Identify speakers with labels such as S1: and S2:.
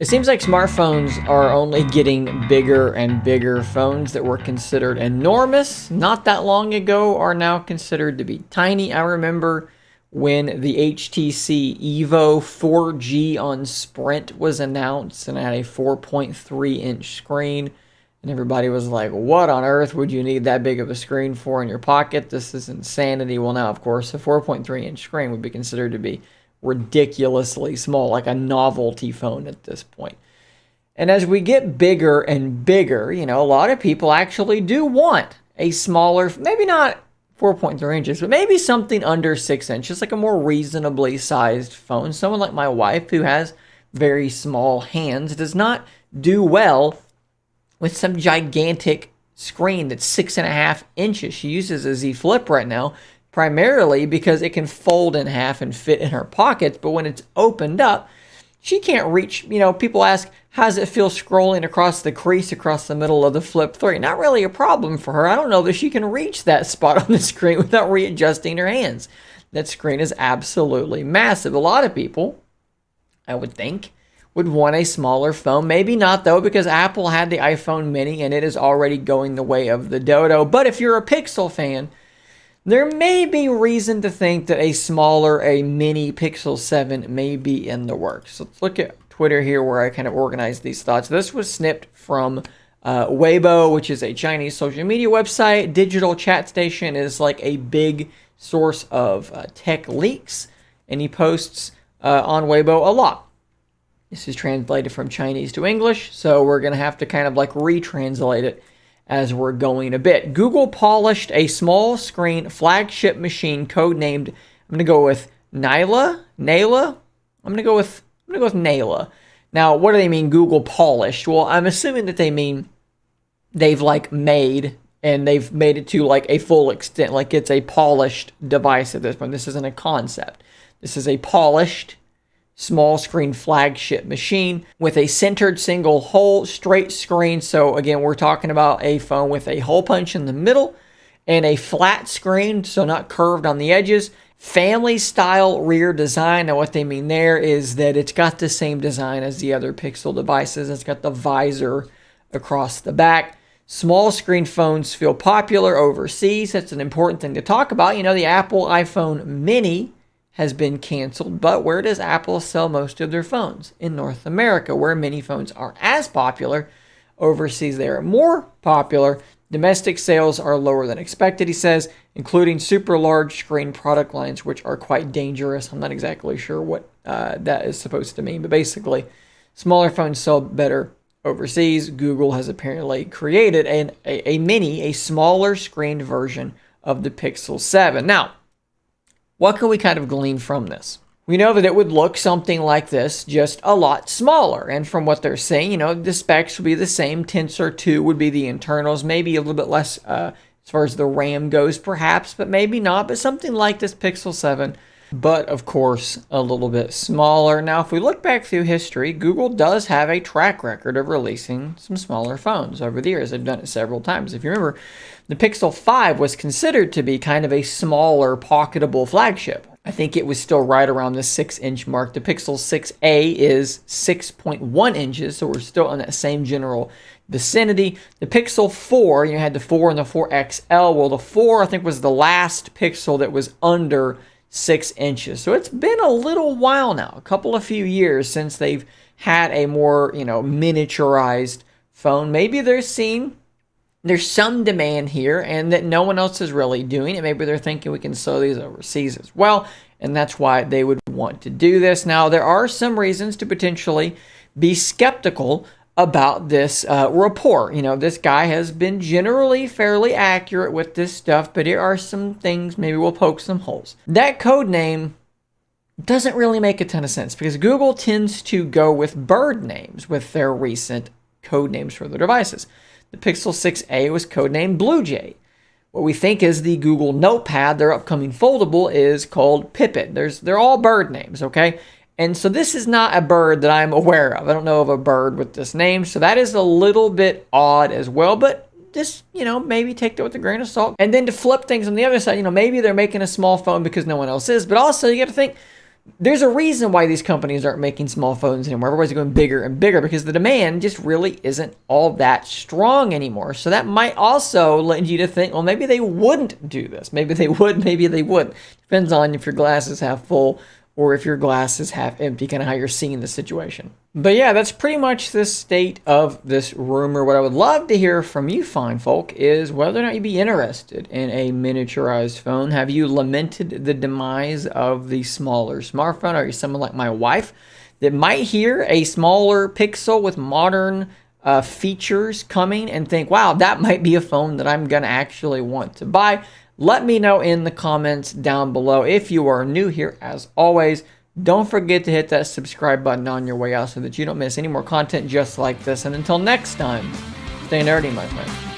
S1: It seems like smartphones are only getting bigger and bigger. Phones that were considered enormous not that long ago are now considered to be tiny. I remember when the HTC Evo 4G on Sprint was announced and it had a 4.3-inch screen. And everybody was like, what on earth would you need that big of a screen for in your pocket? This is insanity. Well, now, of course, a 4.3-inch screen would be considered to be ridiculously small, like a novelty phone at this point. And as we get bigger and bigger, a lot of people actually do want a smaller, maybe not 4.3 inches, but maybe something under 6 inches, like a more reasonably sized phone. Someone like my wife, who has very small hands, does not do well with some gigantic screen that's 6.5 inches. She uses a Z Flip right now, primarily because it can fold in half and fit in her pockets, but when it's opened up, she can't reach. People ask, how does it feel scrolling across the crease across the middle of the Flip 3? Not really a problem for her. I don't know that she can reach that spot on the screen without readjusting her hands. That screen is absolutely massive. A lot of people, I would think, would want a smaller phone. Maybe not, though, because Apple had the iPhone mini and it is already going the way of the dodo. But if you're a Pixel fan, there may be reason to think that a mini Pixel 7 may be in the works. Let's look at Twitter here where I kind of organized these thoughts. This was snipped from Weibo, which is a Chinese social media website. Digital Chat Station is like a big source of tech leaks, and he posts on Weibo a lot. This is translated from Chinese to English, so we're going to have to kind of like retranslate it as we're going a bit. Google polished a small screen flagship machine codenamed, I'm going to go with Nyla. I'm going to go with Nyla. Now, what do they mean Google polished? Well, I'm assuming that they mean they've made it to like a full extent, like it's a polished device at this point. This isn't a concept. This is a polished small screen flagship machine with a centered single hole straight screen. So again, we're talking about a phone with a hole punch in the middle and a flat screen, so not curved on the edges. Family style rear design. Now what they mean there is that it's got the same design as the other Pixel devices. It's got the visor across the back. Small screen phones feel popular overseas. That's an important thing to talk about. The Apple iPhone mini has been canceled, but where does Apple sell most of their phones? In North America, where mini phones aren't as popular. Overseas, they are more popular. Domestic sales are lower than expected, he says, including super large screen product lines, which are quite dangerous. I'm not exactly sure what that is supposed to mean, but basically, smaller phones sell better overseas. Google has apparently created a smaller screened version of the Pixel 7. Now, what can we kind of glean from this? We know that it would look something like this, just a lot smaller. And from what they're saying, the specs would be the same. Tensor 2 would be the internals, maybe a little bit less as far as the RAM goes, perhaps, but maybe not. But something like this Pixel 7, but of course, a little bit smaller. Now, if we look back through history, Google does have a track record of releasing some smaller phones over the years. They've done it several times. If you remember, the Pixel 5 was considered to be kind of a smaller, pocketable flagship. I think it was still right around the 6-inch mark. The Pixel 6a is 6.1 inches, so we're still in that same general vicinity. The Pixel 4, you had the 4 and the 4 XL. Well, the 4, I think, was the last Pixel that was under 6 inches. So it's been a little while now, a few years since they've had a more, miniaturized phone. Maybe there's some demand here and that no one else is really doing it. Maybe they're thinking we can sell these overseas as well, and that's why they would want to do this. Now, there are some reasons to potentially be skeptical about this report. This guy has been generally fairly accurate with this stuff, but here are some things, maybe we'll poke some holes. That code name doesn't really make a ton of sense because Google tends to go with bird names with their recent code names for their devices. The Pixel 6a was codenamed Blue Jay. What we think is the Google Notepad, their upcoming foldable, is called Pipit. They're all bird names, okay? And so this is not a bird that I'm aware of. I don't know of a bird with this name, so that is a little bit odd as well, but just, maybe take that with a grain of salt. And then to flip things on the other side, maybe they're making a small phone because no one else is, but also you got to think, There's a reason why these companies aren't making small phones anymore. Everybody's going bigger and bigger because the demand just really isn't all that strong anymore. So that might also lead you to think, well, maybe they wouldn't do this. Maybe they would, maybe they wouldn't. Depends on if your glass is half full or if your glass is half empty, kind of how you're seeing the situation. But yeah, that's pretty much the state of this rumor. What I would love to hear from you fine folk is whether or not you'd be interested in a miniaturized phone. Have you lamented the demise of the smaller smartphone? Are you someone like my wife that might hear a smaller Pixel with modern features coming and think, wow, that might be a phone that I'm going to actually want to buy? Let me know in the comments down below. If you are new here, as always, don't forget to hit that subscribe button on your way out so that you don't miss any more content just like this. And until next time, stay nerdy, my friend.